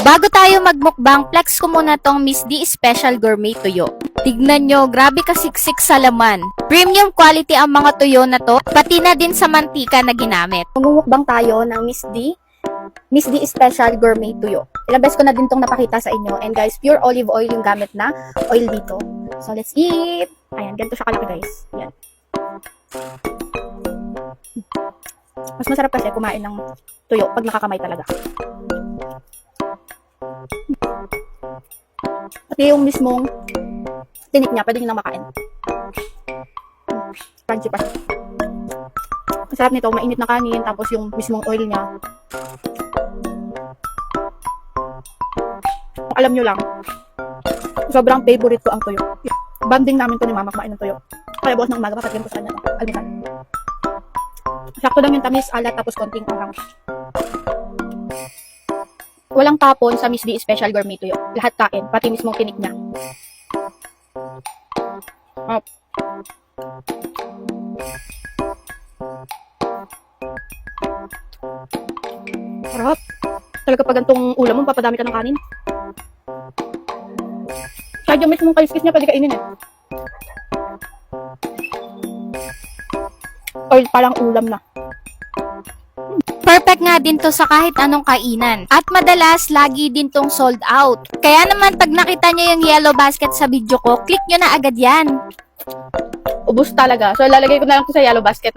Bago tayo magmukbang, flex ko muna tong Miss D Special Gourmet Tuyo. Tignan nyo, grabe kasiksik sa laman. Premium quality ang mga tuyo na to, pati na din sa mantika na ginamit. Magmumukbang tayo ng Miss D Special Gourmet Tuyo. Ilang beses ko na din tong napakita sa inyo. And guys, pure olive oil yung gamit na oil dito. So let's eat! Ayan, ganito siya kalaki guys. Ayan. Mas masarap kasi kumain ng tuyo pag nakakamay talaga. Pati yung mismong tinik niya, pwede nyo nang makain. Crunchy pa. Ang sarap nito, mainit na kanin, tapos yung mismong oil niya. Alam nyo lang, sobrang favorite ko ang tuyo. Banding namin to ni mama kumain ng tuyo. Kaya bukas ng umaga, papatagyan ko sa kanya. Almusal. Sakto lang yung tamis, alat, tapos konting anghang. Walang tapon sa Miss D Special Gourmet Tuyo. Lahat kain, pati mismong tinik niya. Up. Sarap. Talaga pag gantong ulam mo, papadami ka ng kanin. Kahit yung mismong kaliskis niya, pwede kainin eh. Oil parang ulam na. Perfect nga din to sa kahit anong kainan. At madalas, lagi din tong sold out. Kaya naman, pag nakita nyo yung yellow basket sa video ko, click nyo na agad yan. Ubus talaga. So, lalagay ko na lang to sa yellow basket